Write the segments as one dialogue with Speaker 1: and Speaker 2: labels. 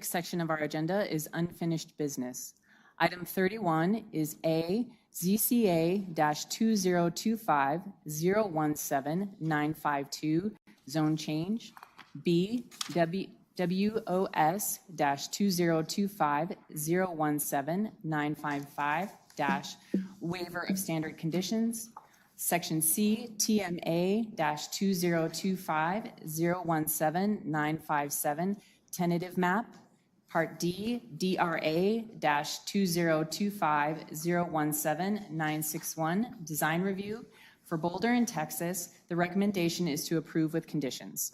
Speaker 1: Section of our agenda is unfinished business. Item 31 is A, ZCA-2025-017-952, zone change. B, WOS-2025-017-955, waiver of standard conditions. Section C, TMA-2025-017-957, tentative map. Part D, DRA-2025-017-961, design review. For Boulder and Texas, the recommendation is to approve with conditions.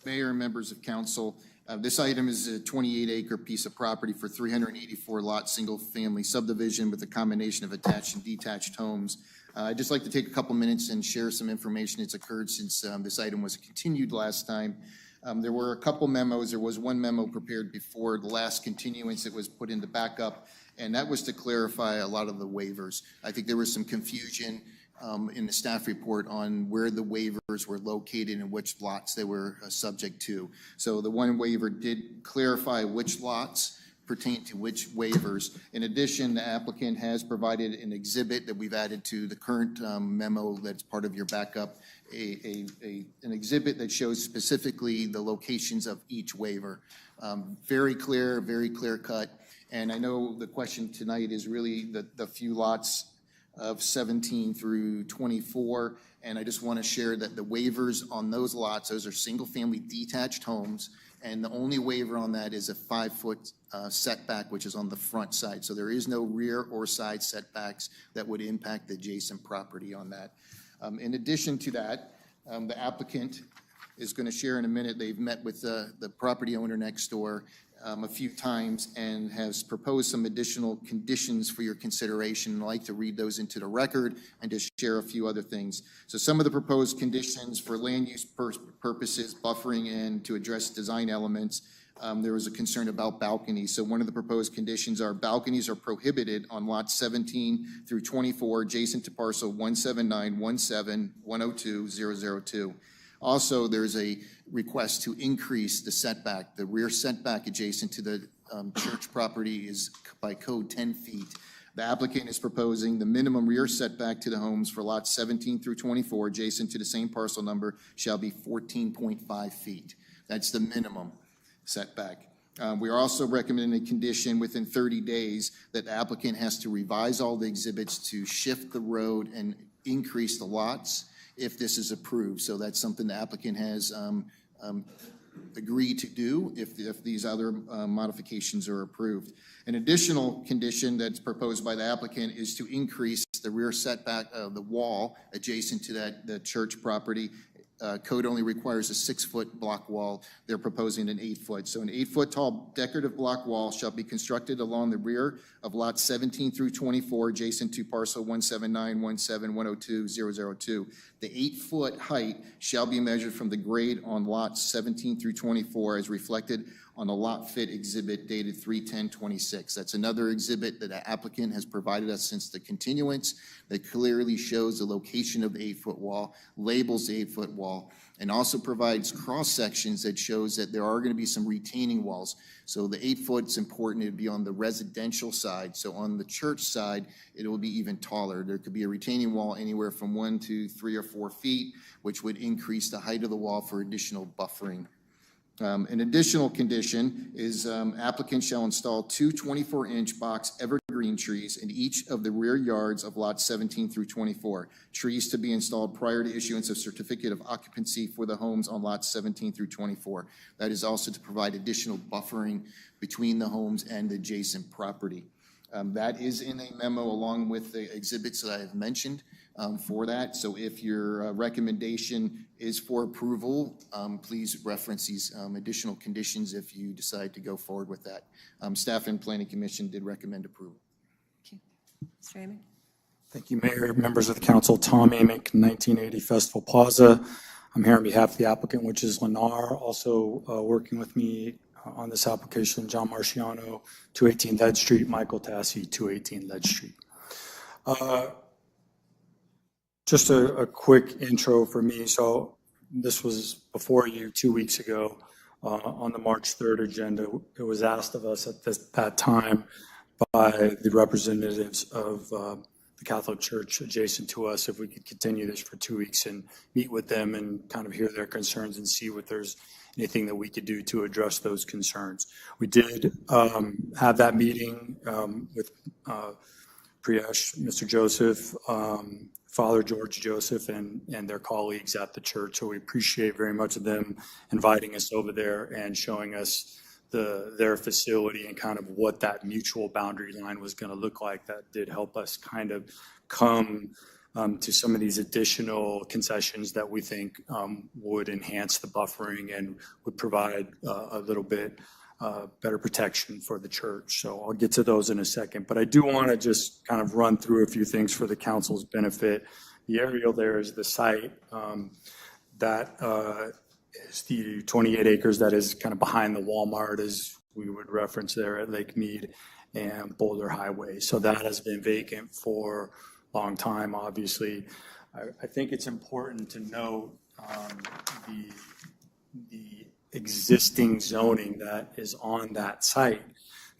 Speaker 2: Mayor and members of council, this item is a 28-acre piece of property for 384-lot single-family subdivision with a combination of attached and detached homes. I'd just like to take a couple minutes and share some information that's occurred since this item was continued last time. There were a couple memos. There was one memo prepared before the last continuance that was put into backup, and that was to clarify a lot of the waivers. I think there was some confusion in the staff report on where the waivers were located and which lots they were subject to. So the one waiver did clarify which lots pertain to which waivers. In addition, the applicant has provided an exhibit that we've added to the current memo that's part of your backup, an exhibit that shows specifically the locations of each waiver. Very clear cut. And I know the question tonight is really the few lots of 17 through 24. And I just want to share that the waivers on those lots, those are single-family detached homes, and the only waiver on that is a 5-foot setback, which is on the front side. So there is no rear or side setbacks that would impact the adjacent property on that. In addition to that, the applicant is going to share in a minute. They've met with the property owner next door a few times and has proposed some additional conditions for your consideration. I'd like to read those into the record and just share a few other things. So some of the proposed conditions for land use purposes, buffering, and to address design elements, there was a concern about balconies. So one of the proposed conditions are balconies are prohibited on lots 17 through 24 adjacent to parcel 17917102002. Also, there's a request to increase the setback. The rear setback adjacent to the church property is by code 10 feet. The applicant is proposing the minimum rear setback to the homes for lots 17 through 24 adjacent to the same parcel number shall be 14.5 feet. That's the minimum setback. We are also recommending a condition within 30 days that the applicant has to revise all the exhibits to shift the road and increase the lots if this is approved. So that's something the applicant has agreed to do if these other modifications are approved. An additional condition that's proposed by the applicant is to increase the rear setback of the wall adjacent to the church property. Code only requires a 6-foot block wall. They're proposing an 8-foot. So an 8-foot tall decorative block wall shall be constructed along the rear of lots 17 through 24 adjacent to parcel 17917102002. The 8-foot height shall be measured from the grade on lots 17 through 24 as reflected on the lot fit exhibit dated 3/10/26. That's another exhibit that the applicant has provided us since the continuance that clearly shows the location of the 8-foot wall, labels the 8-foot wall, and also provides cross sections that shows that there are going to be some retaining walls. So the 8-foot is important to be on the residential side. So on the church side, it will be even taller. There could be a retaining wall anywhere from 1 to 3 or 4 feet, which would increase the height of the wall for additional buffering. An additional condition is applicant shall install 2 24-inch box evergreen trees in each of the rear yards of lots 17 through 24. Trees to be installed prior to issuance of certificate of occupancy for the homes on lots 17 through 24. That is also to provide additional buffering between the homes and the adjacent property. That is in a memo along with the exhibits that I have mentioned for that. So if your recommendation is for approval, please reference these additional conditions if you decide to go forward with that. Staff and Planning Commission did recommend approval.
Speaker 1: Okay. Mr. Amick.
Speaker 3: Thank you, Mayor, members of the council. Tom Amick, 1980 Festival Plaza. I'm here on behalf of the applicant, which is Lennar. Also working with me on this application, John Marciano, 218 Led Street, Michael Tassi, 218 Led Street. Just a quick intro for me. So this was before you 2 weeks ago. on the March 3rd agenda. It was asked of us at that time by the representatives of the Catholic Church adjacent to us if we could continue this for 2 weeks and meet with them and kind of hear their concerns and see what there's anything that we could do to address those concerns. We did have that meeting with Priyesh, Mr. Joseph, Father George Joseph, and their colleagues at the church. So we appreciate very much of them inviting us over there and showing us their facility and kind of what that mutual boundary line was going to look like. That did help us kind of come to some of these additional concessions that we think would enhance the buffering and would provide a little bit better protection for the church. So I'll get to those in a second, but I do want to just kind of run through a few things for the council's benefit. The aerial there is the site that is the 28 acres that is kind of behind the Walmart, as we would reference there at Lake Mead and Boulder Highway. So that has been vacant for a long time, obviously. I think it's important to note the existing zoning that is on that site.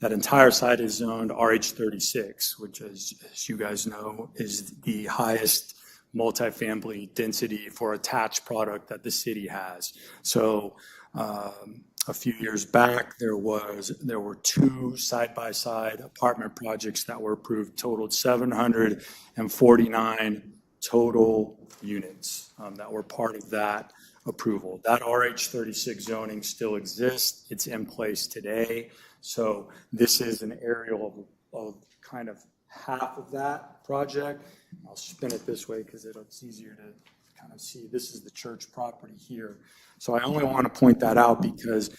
Speaker 3: That entire site is zoned RH36, which, as you guys know, is the highest multifamily density for attached product that the city has. So a few years back, there were 2 side-by-side apartment projects that were approved, totaled 749 total units that were part of that approval. That RH36 zoning still exists. It's in place today. So this is an aerial of kind of half of that project. I'll spin it this way because it's easier to kind of see. This is the church property here. So I only want to point that out because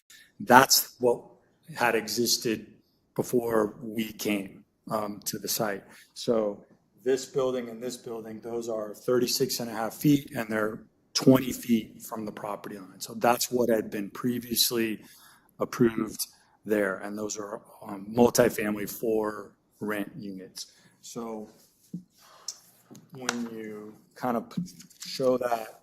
Speaker 3: that's what had existed before we came to the site. So this building and this building, those are 36 and a half feet, and they're 20 feet from the property line. So that's what had been previously approved there. And those are multifamily for rent units. So when you kind of show that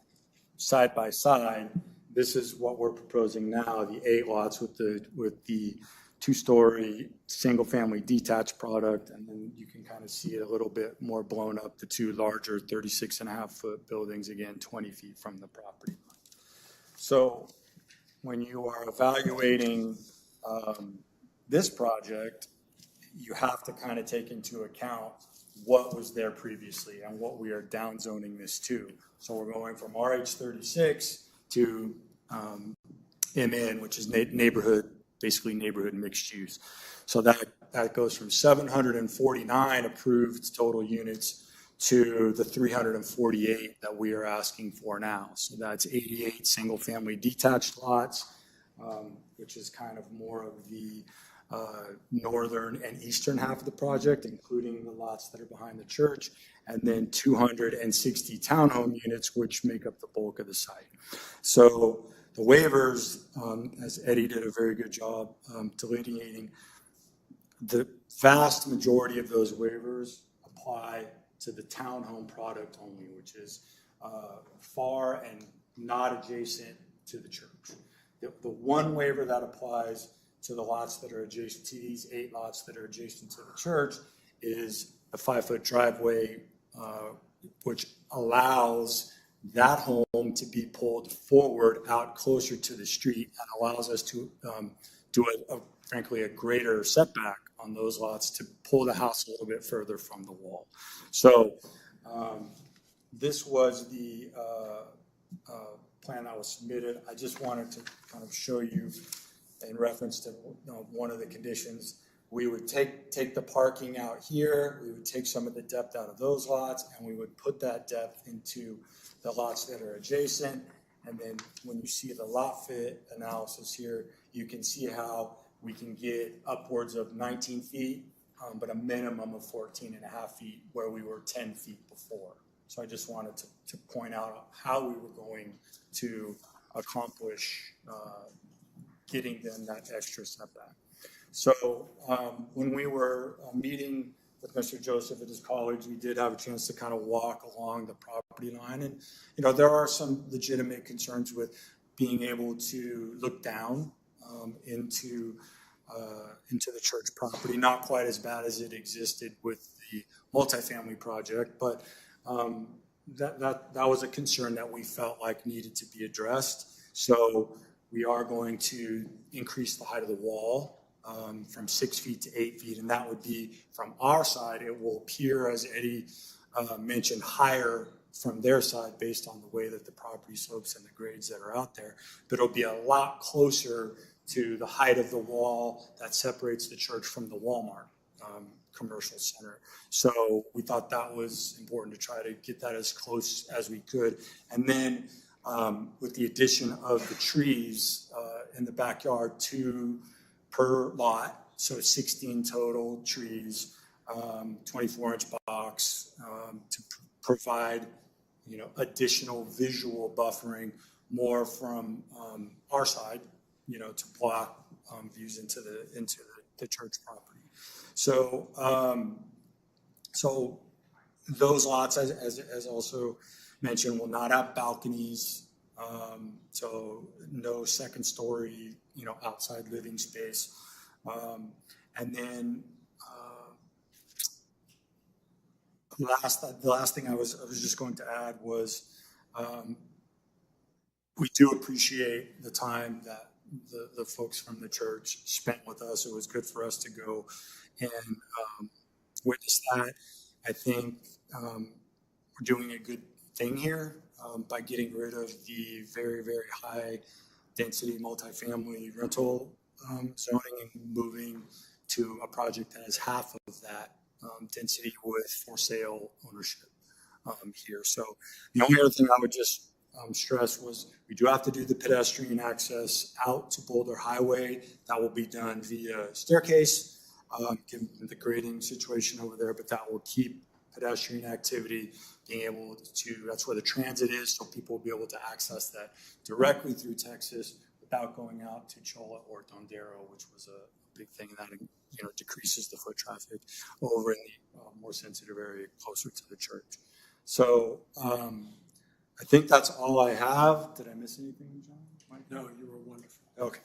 Speaker 3: side by side, this is what we're proposing now, the 8 lots with the 2-story single-family detached product, and then you can kind of see it a little bit more blown up, the 2 larger 36.5-foot buildings, again, 20 feet from the property line. So when you are evaluating this project, you have to kind of take into account what was there previously and what we are downzoning this to. So we're going from RH36 to MN, which is neighborhood, basically neighborhood mixed use. So that goes from 749 approved total units to the 348 that we are asking for now. So that's 88 single-family detached lots, which is kind of more of the northern and eastern half of the project, including the lots that are behind the church, and then 260 townhome units, which make up the bulk of the site. So the waivers, as Eddie did a very good job delineating, the vast majority of those waivers apply to the townhome product only, which is far and not adjacent to the church. The one waiver that applies to the lots that are adjacent to these 8 lots that are adjacent to the church is a 5-foot driveway, which allows that home to be pulled forward out closer to the street and allows us to do frankly a greater setback on those lots to pull the house a little bit further from the wall. So this was the plan that was submitted. I just wanted to kind of show you in reference to one of the conditions. We would take the parking out here, we would take some of the depth out of those lots, and we would put that depth into the lots that are adjacent. And then when you see the lot fit analysis here, you can see how we can get upwards of 19 feet, but a minimum of 14 and a half feet where we were 10 feet before. So I just wanted to point out how we were going to accomplish getting them that extra setback. So when we were meeting with Mr. Joseph at his college, we did have a chance to kind of walk along the property line. And, there are some legitimate concerns with being able to look down into the church property. Not quite as bad as it existed with the multifamily project, but that was a concern that we felt like needed to be addressed. So we are going to increase the height of the wall from 6 feet to 8 feet, and that would be from our side. It will appear, as Eddie mentioned, higher from their side based on the way that the property slopes and the grades that are out there, but it'll be a lot closer to the height of the wall that separates the church from the Walmart commercial center. So we thought that was important to try to get that as close as we could. And then with the addition of the trees in the backyard, 2 per lot, so 16 total trees, 24-inch box to provide, additional visual buffering, more from our side, to block views into the church property. So so those lots, as also mentioned, will not have balconies. So no second story, outside living space. And then the last thing I was just going to add was we do appreciate the time that the folks from the church spent with us. It was good for us to go and witness that. I think we're doing a good thing here by getting rid of the very, very high density multifamily rental zoning and moving to a project that has half of that density with for sale ownership here. So the only other thing I would just stress was we do have to do the pedestrian access out to Boulder Highway. That will be done via staircase, given the grading situation over there, but that will keep pedestrian activity being able to, that's where the transit is, so people will be able to access that directly through Texas without going out to Cholla or Dondero, which was a big thing, and that decreases the foot traffic over in the more sensitive area closer to the church. So I think that's all I have. Did I miss anything, John?
Speaker 4: No, you were wonderful.
Speaker 3: Okay.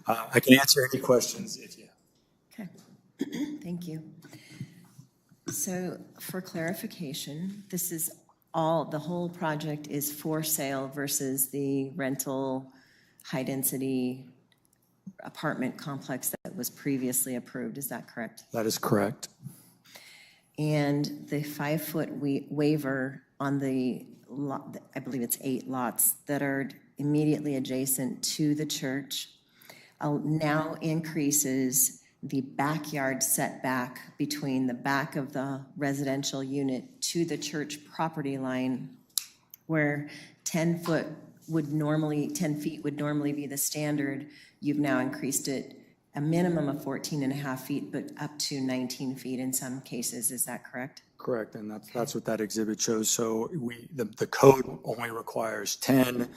Speaker 3: I can answer any questions if you have.
Speaker 5: Okay, thank you. So for clarification, this is the whole project is for sale versus the rental high-density apartment complex that was previously approved, is that correct?
Speaker 3: That is correct.
Speaker 5: And the 5-foot waiver on the lot, I believe it's 8 lots that are immediately adjacent to the church, now increases the backyard setback between the back of the residential unit to the church property line, where 10 feet would normally be the standard. You've now increased it a minimum of 14 and a half feet, but up to 19 feet in some cases. Is that correct?
Speaker 3: Correct, and that's what that exhibit shows. So the code only requires 10,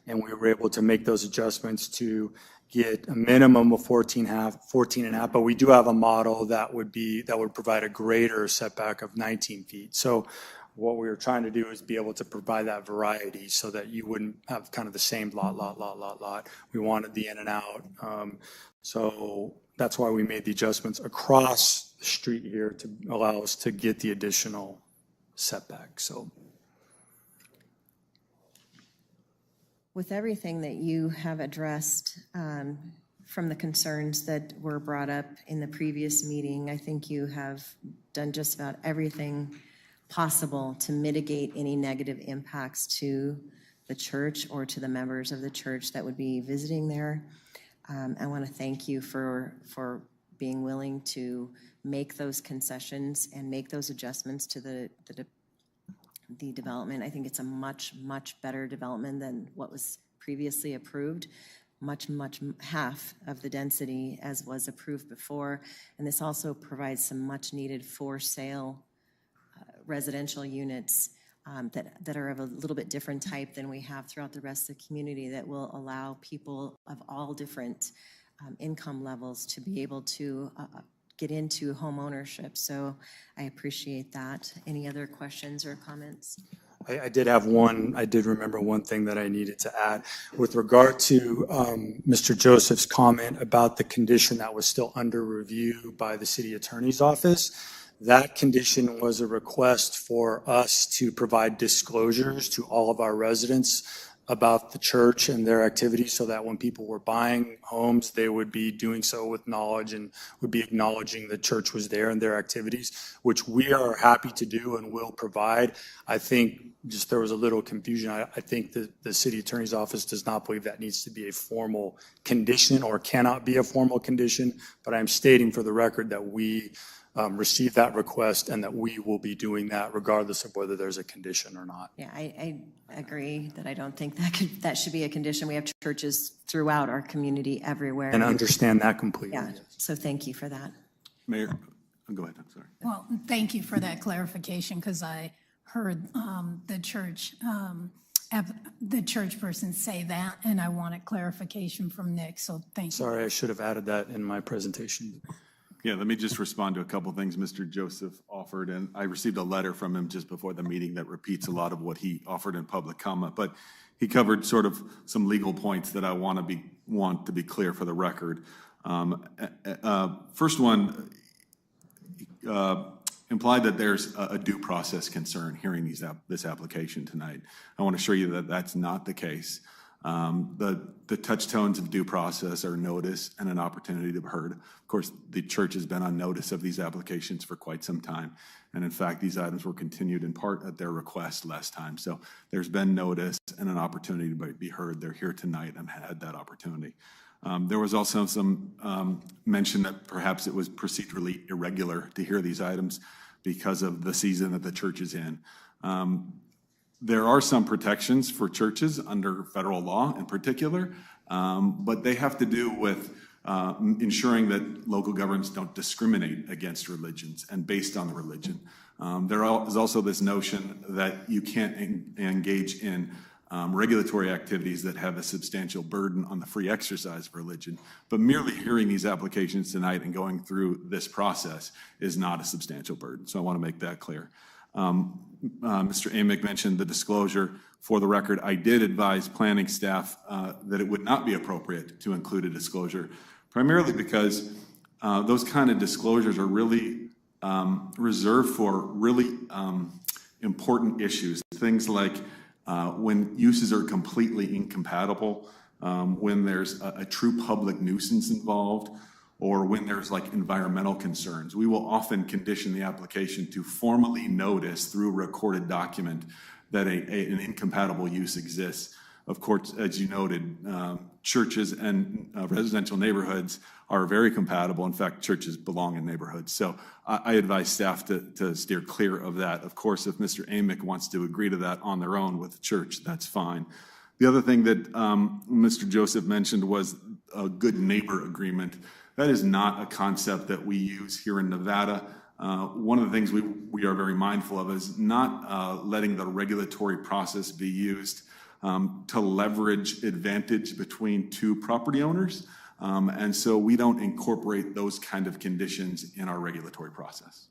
Speaker 3: and we were able to make those adjustments to get a minimum of 14 and a half, but we do have a model that would provide a greater setback of 19 feet. So what we were trying to do is be able to provide that variety so that you wouldn't have kind of the same lot. We wanted the in and out. So that's why we made the adjustments across the street here to allow us to get the additional setback. So
Speaker 5: with everything that you have addressed from the concerns that were brought up in the previous meeting, I think you have done just about everything possible to mitigate any negative impacts to the church or to the members of the church that would be visiting there. I want to thank you for being willing to make those concessions and make those adjustments to the development. I think it's a much, much better development than what was previously approved, much half of the density as was approved before. And this also provides some much needed for sale residential units that are of a little bit different type than we have throughout the rest of the community, that will allow people of all different income levels to be able to get into home ownership. So I appreciate that. Any other questions or comments?
Speaker 3: I did have one, I did remember one thing that I needed to add. With regard to Mr. Joseph's comment about the condition that was still under review by the city attorney's office, that condition was a request for us to provide disclosures to all of our residents about the church and their activities, so that when people were buying homes, they would be doing so with knowledge and would be acknowledging the church was there and their activities, which we are happy to do and will provide. I think just there was a little confusion. I think that the city attorney's office does not believe that needs to be a formal condition or cannot be a formal condition, but I'm stating for the record that we received that request and that we will be doing that regardless of whether there's a condition or not.
Speaker 5: Yeah, I agree that I don't think that should be a condition. We have churches throughout our community everywhere.
Speaker 3: And understand that completely.
Speaker 5: Yeah, so thank you for that.
Speaker 4: Mayor, go ahead, I'm sorry.
Speaker 6: Well, thank you for that clarification, because I heard the church person say that, and I wanted clarification from Nick, so thank you.
Speaker 3: Sorry, I should have added that in my presentation.
Speaker 4: Yeah, let me just respond to a couple of things Mr. Joseph offered, and I received a letter from him just before the meeting that repeats a lot of what he offered in public comment, but he covered sort of some legal points that I want to be clear for the record. First one, implied that there's a due process concern hearing this application tonight. I want to assure you that that's not the case. The touchstones of due process are notice and an opportunity to be heard. Of course, the church has been on notice of these applications for quite some time. And in fact, these items were continued in part at their request last time. So there's been notice and an opportunity to be heard. They're here tonight and had that opportunity. There was also some mention that perhaps it was procedurally irregular to hear these items because of the season that the church is in. There are some protections for churches under federal law in particular, but they have to do with ensuring that local governments don't discriminate against religions and based on the religion. There is also this notion that you can't engage in regulatory activities that have a substantial burden on the free exercise of religion, but merely hearing these applications tonight and going through this process is not a substantial burden. So I want to make that clear. Mr. Amick mentioned the disclosure. For the record, I did advise planning staff that it would not be appropriate to include a disclosure, primarily because those kind of disclosures are really reserved for really important issues. Things like when uses are completely incompatible, when there's a true public nuisance involved, or when there's like environmental concerns. We will often condition the application to formally notice through a recorded document that an incompatible use exists. Of course, as you noted, churches and residential neighborhoods are very compatible. In fact, churches belong in neighborhoods. So I advise staff to steer clear of that. Of course, if Mr. Amick wants to agree to that on their own with the church, that's fine. The other thing that Mr. Joseph mentioned was a good neighbor agreement. That is not a concept that we use here in Nevada. One of the things we are very mindful of is not letting the regulatory process be used to leverage advantage between two property owners. And so we don't incorporate those kind of conditions in our regulatory process.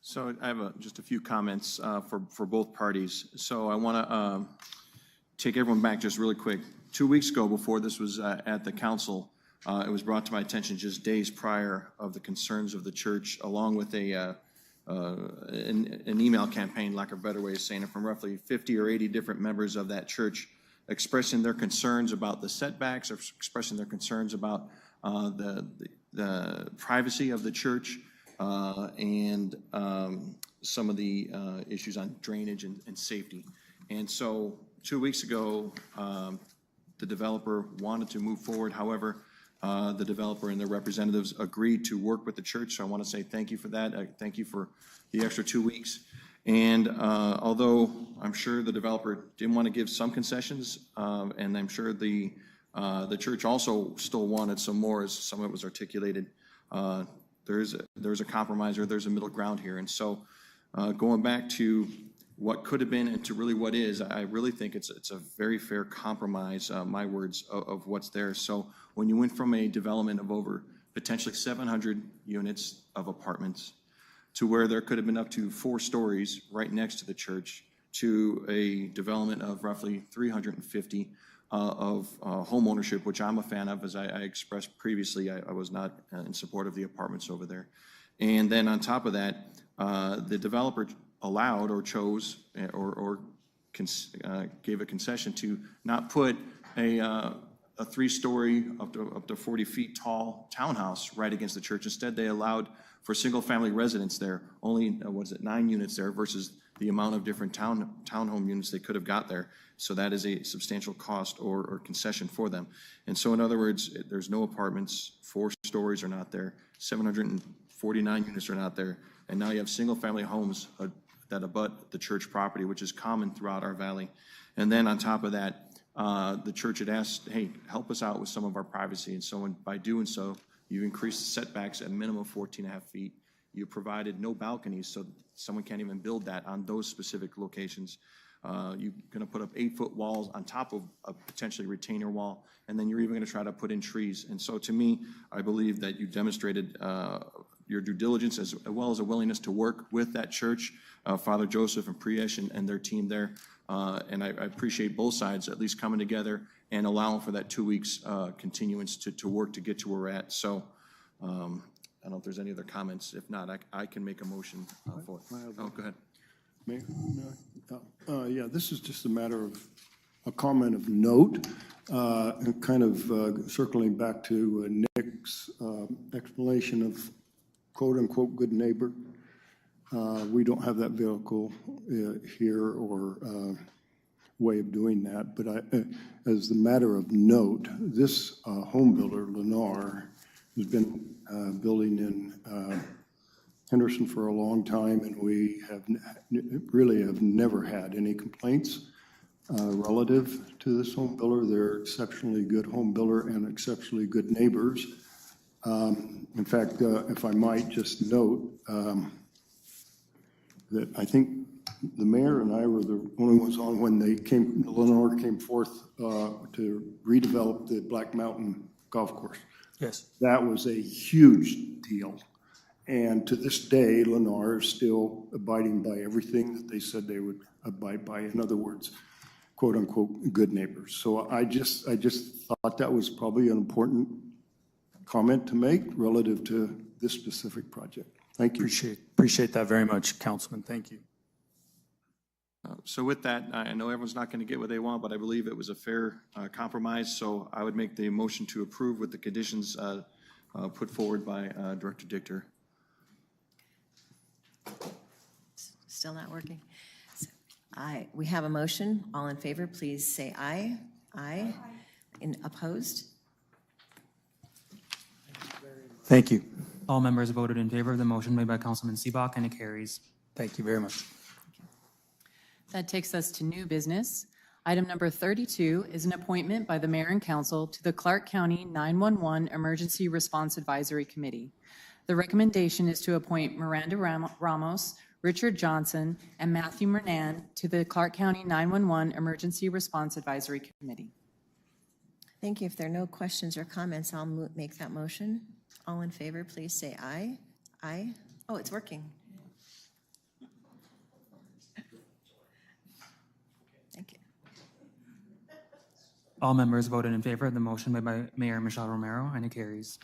Speaker 7: So I have just a few comments for both parties. So I want to take everyone back just really quick. 2 weeks ago, before this was at the council, it was brought to my attention just days prior of the concerns of the church, along with an email campaign, lack of a better way of saying it, from roughly 50 or 80 different members of that church expressing their concerns about the setbacks, or expressing their concerns about the privacy of the church, and some of the issues on drainage and safety. And so 2 weeks ago, the developer wanted to move forward. However, the developer and their representatives agreed to work with the church. So I want to say thank you for that. Thank you for the extra 2 weeks. And although I'm sure the developer didn't want to give some concessions, and I'm sure the church also still wanted some more, as some of it was articulated, there's a compromise, or there's a middle ground here. And so going back to what could have been and to really what is, I really think it's a very fair compromise, my words, of what's there. So when you went from a development of over potentially 700 units of apartments to where there could have been up to 4 stories right next to the church to a development of roughly 350 of home ownership, which I'm a fan of. As I expressed previously, I was not in support of the apartments over there. And then on top of that, the developer allowed or chose or gave a concession to not put a 3-story up to 40 feet tall townhouse right against the church. Instead, they allowed for single-family residents there, only, 9 units there versus the amount of different townhome units they could have got there. So that is a substantial cost or concession for them. And so in other words, there's no apartments, 4 stories are not there, 749 units are not there, and now you have single-family homes that abut the church property, which is common throughout our valley. And then on top of that, the church had asked, hey, help us out with some of our privacy. And so by doing so, you increased the setbacks at a minimum of 14.5 feet. You provided no balconies, so someone can't even build that on those specific locations. You're going to put up 8-foot walls on top of a potentially retainer wall, and then you're even going to try to put in trees. And so to me, I believe that you demonstrated your due diligence as well as a willingness to work with that church, Father Joseph and Priyesh and their team there. And I appreciate both sides at least coming together and allowing for that 2 weeks continuance to work to get to where we're at. So I don't know if there's any other comments. If not, I can make a motion for it. Oh, go ahead.
Speaker 8: Mayor? Yeah, this is just a matter of a comment of note, and kind of circling back to Nick's explanation of quote-unquote good neighbor. We don't have that vehicle here or way of doing that, but as a matter of note, this home builder, Lennar, has been building in Henderson for a long time, and we really have never had any complaints relative to this home builder. They're exceptionally good home builder and exceptionally good neighbors. In fact, if I might just note that I think the mayor and I were the only ones on when Lennar came forth to redevelop the Black Mountain Golf Course.
Speaker 3: Yes.
Speaker 8: That was a huge deal. And to this day, Lennar is still abiding by everything that they said they would abide by. In other words, quote unquote, good neighbors. So I just thought that was probably an important comment to make relative to this specific project. Thank you.
Speaker 3: Appreciate that very much, Councilman. Thank you.
Speaker 7: So with that, I know everyone's not going to get what they want, but I believe it was a fair compromise. So I would make the motion to approve with the conditions put forward by Director Dichter.
Speaker 5: Still not working. So, we have a motion. All in favor, please say aye. Aye. And opposed?
Speaker 3: Thank you.
Speaker 9: All members voted in favor of the motion made by Councilman Seebach, and it carries.
Speaker 3: Thank you very much.
Speaker 1: That takes us to new business. Item number 32 is an appointment by the mayor and council to the Clark County 911 Emergency Response Advisory Committee. The recommendation is to appoint Miranda Ramos, Richard Johnson, and Matthew Mernan to the Clark County 911 Emergency Response Advisory Committee.
Speaker 5: Thank you. If there are no questions or comments, I'll make that motion. All in favor, please say aye. Aye. Oh, it's working. Thank you.
Speaker 9: All members voted in favor of the motion made by Mayor Michelle Romero, and it carries.